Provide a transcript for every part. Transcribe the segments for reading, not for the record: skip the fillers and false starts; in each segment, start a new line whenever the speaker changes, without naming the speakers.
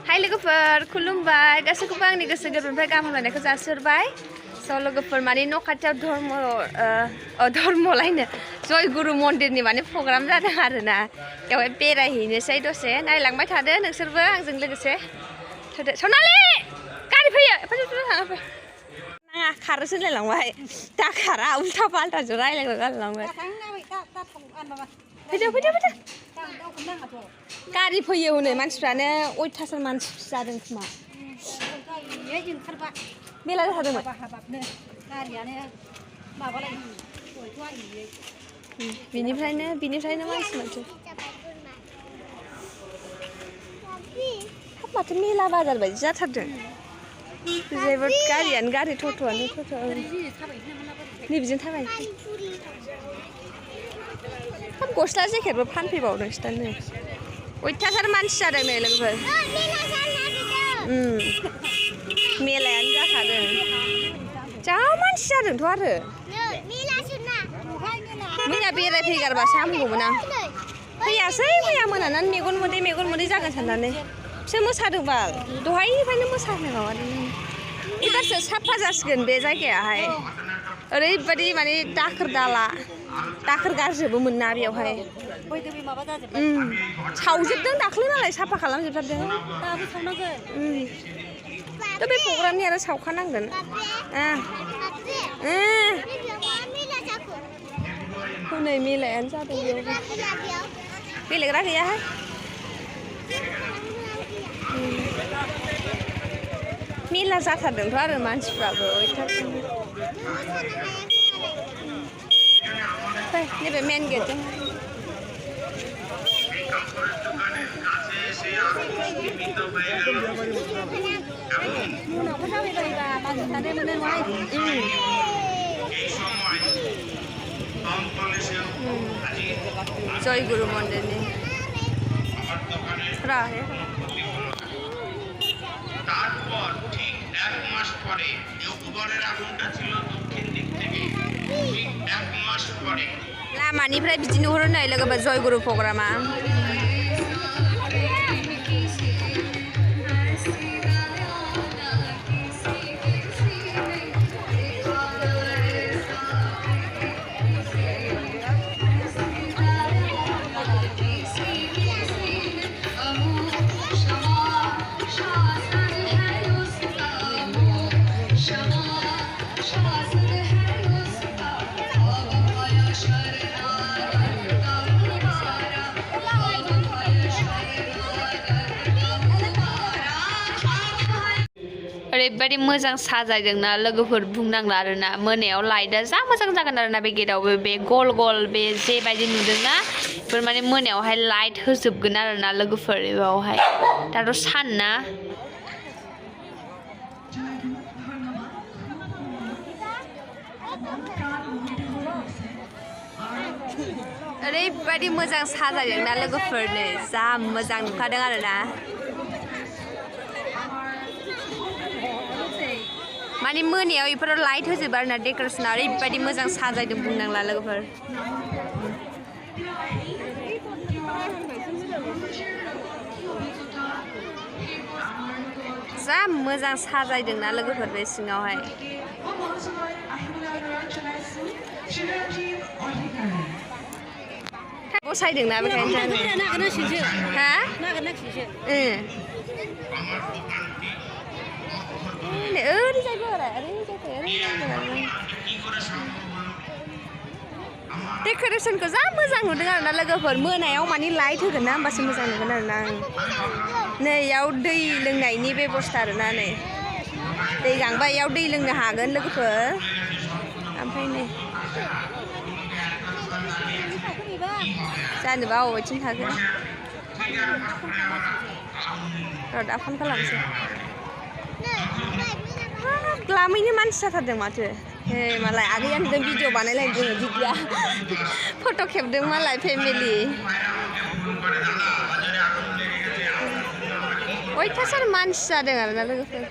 Hai लोगोफोर खुलुमबाय गासैखौबो आंनि गोसो गोरबोनिफ्राय गाहाम हामलायनायखौ जासिहरबाय स' लोगोफोर माने न' खाथियाव धर्मलायनो जयगुरु मन्दिरनि माने प्रग्राम जादों आरोना बेवहाय बेरायहैनोसै दसे नायलांबाय थादो नोंसोरबो आंजों लोगोसे थोदो सनालि गारि फैयो नाङा खारोसो होनलायलांबाय दा खारा उल्था पाल्टासो रायलायग्रा जालायलांबाय फैदो गारि फैयो हनै मानसिफ्रानो अयथासार मानसि जादों खोमा मेला जाथारदोंमोन बिनिफ्रायनो मानसि माथो माथो मेला बाजार बायदि जाथारदों जोबोद गारियानो गारि टट'आनो टट' नैबिजों थाबाय गस्ला जेकेटबो फानफैबावदोंसो दा नै अयथासार मानसि जादों नै लोगोफोर मेलायानो जाखादों जा मानसि जादोंथ' आरो मैया बेरायफैगारबासो हामगौमोन आं फैयासै मैया मोनानानै मेगन मोदै जागोन साननानै बिसोर मोसादों बाल दहायनिफ्रायनो मोसानो माबादों एबारसो साफा जासिगोन बे जायगायाहाय ओरैबायदि माने दाखोर गारजोबोमोन ना बेयावहाय सावजोबदों दाख्लै मालाय साफा खालामजोबथारदों थ' बे प्रग्रामनि आरो सावखानांगोन हनै मेलायानो जादों गेलेग्रा गैयाहाय मेला जाथारदोंथ' आरो मानसिफ्राबो नैबे मेन गेटजों जयगुरु मन्दिरनि
তারপর ঠিক এক মাস পরে অক্টোবরের আগুনটা ছিল দক্ষিণ দিক থেকে ঠিক এক মাস পরে
लामानिफ्राय बिदि नुहुरो नै लोगोफोर जयगुरु प्रग्रामा ओरैबायदि मोजां साजायदोंना लोगोफोर बुंनांला आरोना मोनायाव लाइटआ जा मोजां जागोन आरोना बे गेटआवबो बे गल बे जेबायदि नुदोंना बेफोर माने मोनायावहाय लाइट होजोबगोन आरोना लोगोफोर बेयावहाय दाथ' सान ना ओरैबायदि मोजां साजायदोंना लोगोफोरनो जा मोजां नुखादों आरोना माने मोनायाव बेफोराव लाइट होजोबो आरोना डेक'रेसना ओरैबायदि मोजां साजायदों बुंनांला लोगोफोर जा मोजां साजायदोंना लोगोफोर बे सिङावहाय बसायदोंना बेखायनो हा डेक'रेसनखौ जा मोजां नुदों आरोना लोगोफोर मोनायाव माने लाइट होगोन ना होमबासो मोजां नुगोन आरोना नै इयाव दै लोंनायनि बेबस्था आरोना नै दै गांबा इयाव दै लोंनो हागोन लोगोफोर ओमफ्राय नै जानोबा अबेथिं थागोन र' दा फन खालामसै ग्लामैनो मानसि जाथारदों माथो मालाय आगैया नुदों भिडिअ बानायलायदों दिदिया फट' खेबदों मालाय फेमिलि अयथासार मानसि जादों आरोना लोगोफोर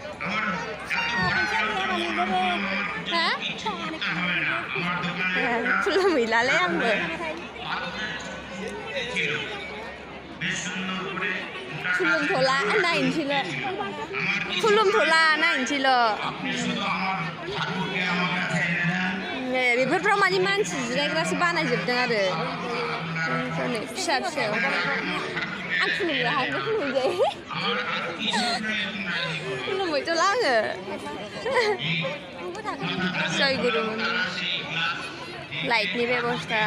खुलुमहैलालै आंबो खुलुमथ'ला नायनोसैल' खुलुमथ'ला नायनोसैल' बेफोरफ्राव माने मानसि जिरायग्रासो बानायजोबदों आरो फिसा फिसायाव आं खुलुमनो हागोन खुलुमजायो खुलुमहैथ'ला आङो जय गुरुमोन लाइटनि बेबस्था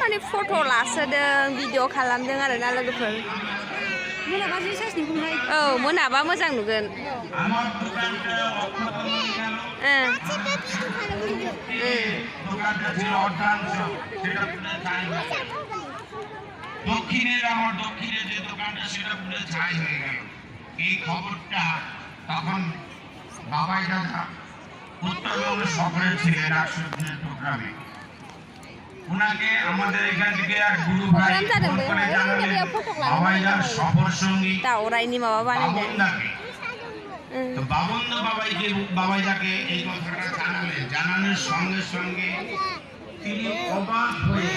माने फट' लासोदों भिडिअ खालामदों आरोना लोगोफोर औ मोनाबा मोजां नुगोन
দক্ষিণের আমার দক্ষিণে যে দোকানটা সেটা পুরো ছাই হয়ে গেল এই খবরটা তখন বাবাই দাদা উত্তরবঙ্গের সফরে ছিলেন রাষ্ট্রীয় প্রোগ্রামে ওনাকে আমাদের এখান থেকে আর গুরু ভাই বাবাই দাদার সফর সঙ্গী
দাওরাইনি মাবা বানাইলেন
তো বাবন্দ বাবাই দাকে এই কথাটা জানালেন জানানোর সঙ্গে সঙ্গে তিনি অবাক হয়ে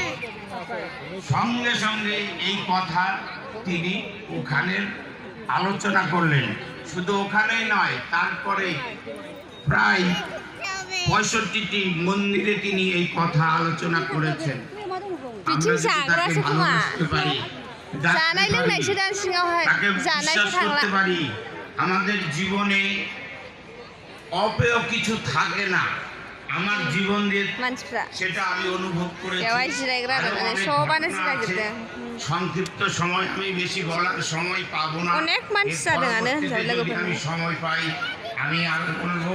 সঙ্গে সঙ্গে এই কথা তিনি ওখানে আলোচনা করলেন শুধু ওখানেই নয় তারপরে প্রায় ৬৫টি মন্দিরে তিনি এই কথা আলোচনা করেছেন আমাদের জীবনে অপেয় কিছু থাকে না আমার জীবন দিয়ে সেটা আমি অনুভব করেছি সংক্ষিপ্ত সময় আমি বেশি বলার সময় পাবো না
অনেক মানুষ
আমি সময় পাই আমি আরো বলবো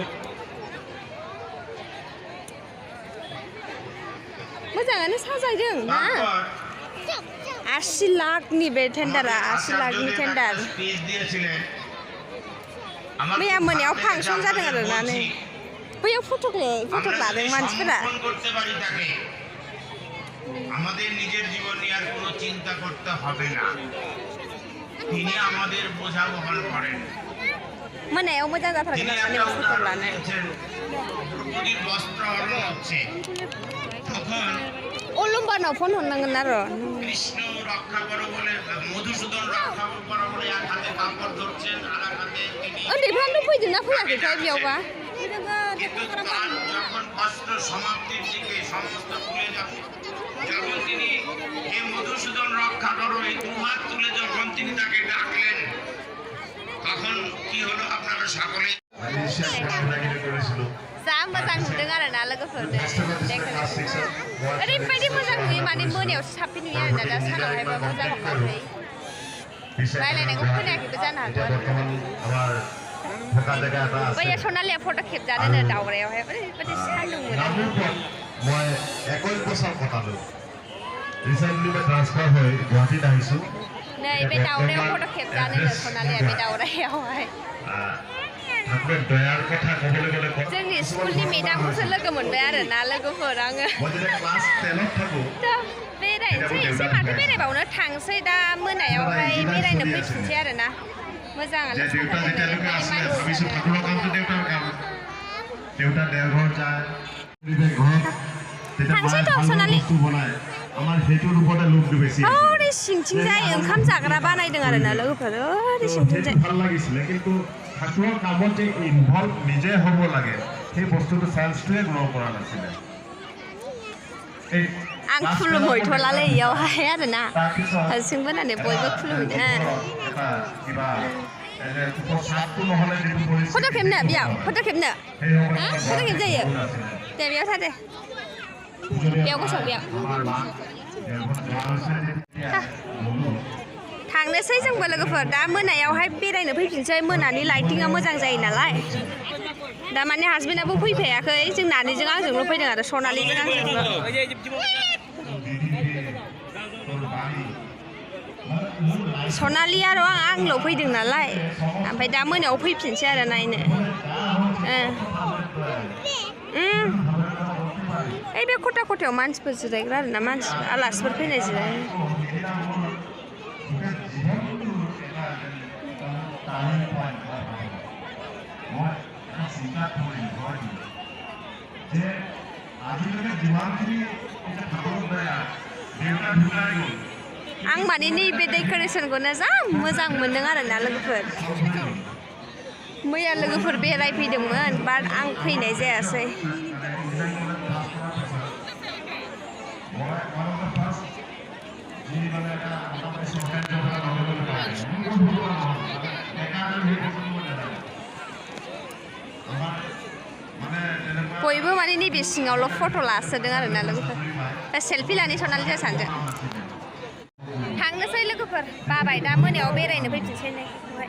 मोजाङानो साजायदों ना 80 लाखनि बे टेन्डारा 80 लाखनि टेन्डार मैया मोनायाव फांसन जादों आरोना नै बैयाव फट' लादों मानसिफोरा
আমাদের নিজের জীবন নিয়ে আর কোনো চিন্তা করতে হবে না তিনি আমাদের বোঝা বহন করেন
मोनायाव मोजां जाथारगोन माने फट' लानो
দ্রৌপদীর বস্ত্র হরণ হচ্ছে তখন
অলম্বানাव ফোন হरनांगोन आरो
কৃষ্ণ রক্ষা করো বলে মধুসূদন রক্ষা করো বলে এক হাতে কাপড় ধরছেন আর এক হাতে তিনি
उन्दैफ्रानो फैदोंना फैयाखैथाय बेयावबा
যখন অস্ত্র সমাপ্তির দিকে সমস্ত ভুলে যাবে যখন তিনি হে মধুসূদন রক্ষা করো এই দুহাত তুলে যখন তিনি তাকে ডাকলেন তখন কি হলো আপনারা সকলে
जा मोजां नुदों आरोना लोगोफोरनो ओरैबायदि मोजां नुयो माने मोनायावसो साबसिन नुयो आरोना दा सानावहायबा मोजां नुवाखै रायलायनायखौ खोनायाखैबो जानो हागौ बैयो सनालिया फट' खेबजादोंनो दावरायावहाय ओरैबायदि सान्दुंमोन
মই 21 বছৰ কটালো ৰিসেন্টলি মই ট্ৰান্সফাৰ হৈ গুৱাহাটীত আহিছো
नै बे दावरायाव फट' खेबजादोंनो सनालिया बे दावरायावहाय
ठाकुर दयार কথা কবলৈ গলে
जोंनि स्कुलनि मेदामखौसो लोगो मोनबाय आरोना लोगोफोर आङो
মই যেতিয়া ক্লাস 10 ত থাকো
बेरायनोसै एसे माथो बेरायबावनो थांसै दा मोनायावहाय बेरायनो फैफिनसै आरोना मोजाङानो
দেউতা যেতিয়ালৈকে আছে ভাবিছো ঠাকুৰৰ কামটো দেউতাৰ কাম দেউতা দেওঘৰ যায় ঘৰত
थांसै थ' सनालि
আমার হেতুর উপরে লোক বেশি
ओरै सिंथिंजाय ओंखाम जाग्रा बानायदों आरोना लोगोफोर ओरै सिंथिंजाय
ভাল লাগিছিল কিন্তু ঠাকুৰৰ কামত যে ইনভলভ নিজে হ'ব লাগে সেই বস্তুটো সেন্সটোৱে গ্ৰ' কৰা নাছিলে
आं खुलुमहैथ'लालै इयावहाय आरोना हारसिंबो होननानै बयबो खुलुमहैदों फट' खेबनो बेयाव फट' खेबनो फट' खेबजायो दे बेयाव था दे बेयाव गसं बेयाव थांनोसै जोंबो लोगोफोर दा मोनायावहाय बेरायनो फैफिनसै मोनानि लाइटिंआ मोजां जायो नालाय दा माने हासबेन्डआबो फैफायाखै जों नानिजों आंजोंल' फैदों आरो सनालिजों आंजोंल' सनालि आरो आंल' फैदों नालाय ओमफ्राय दा मोनायाव फैफिनसै आरो नायनो ओइ बे खथा खथायाव मानसिफोर जिरायग्रा आरोना मानसि आलासिफोर फैनाय जिरायो आं माने नैबे डेक'रेसनखौनो जा मोजां मोन्दों आरोना लोगोफोर मैया लोगोफोर बेरायफैदोंमोन बाट आं फैनाय जायासै बयबो माने नैबे सिङावल' फट' लासोदों आरोना लोगोफोर दा सेल्फि लानो सनालि जा सानदों थांनोसै लोगोफोर बाबाय दा मोनायाव बेरायनो फैफिनसै नैखौहाय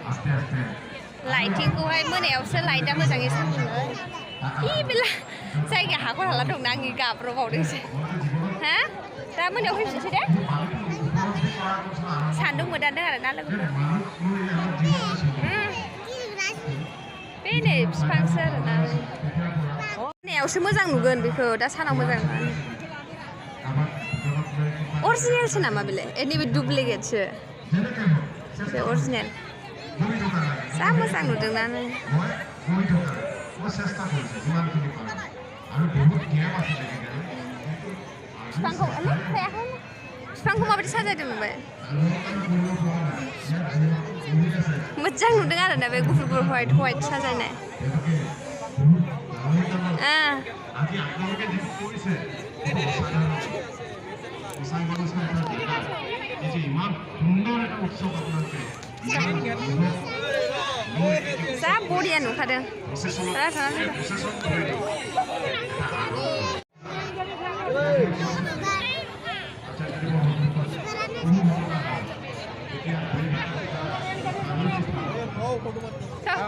लाइटिंखौहाय मोनायावसो लाइटआ मोजाङै सान्दुङो बेला जायगाया हाखर हाला दंना आंनि गाब्र'बावदोंसो हा दा मोनायाव फैफिनसै दे सान्दुं मोदानदों आरोना लोगोफोर बे नै बिफांसो आरोना मोनायावसो मोजां नुगोन बेखौ दा सानाव मोजां नङा अरिजिनेलसो नामा बेलाय नैबे डुप्लिकेटसो बे अरिजिनेल जा मोजां नुदोंना नों बिफांखौ बिफांखौ माबायदि साजायदों नुबाय मोजां नुदों आरोना बे गुफुर गुफुर हवाइट हवाइट साजायनाय जा बरिया नुखादों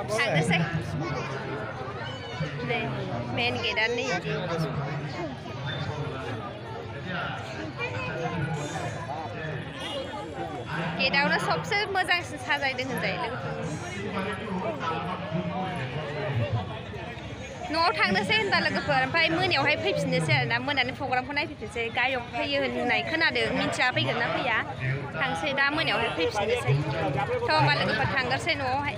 थांनोसै नै मेन गेटआ नै गेटआवनो सबसे मोजांसिन साजायदों होनजायो न'आव थांनोसै होनबा लोगोफोर ओमफ्राय मोनायावहाय फैफिननोसै आरोना मोनानि प्रग्रामखौ नायफैफिनसै गायक फैयो होननाय खोनादों मिन्थिया फैगोन ना फैया थांसै दा मोनायावहाय फैफिननोसै थ' होमबा लोगोफोर थांगोरसै न'आवहाय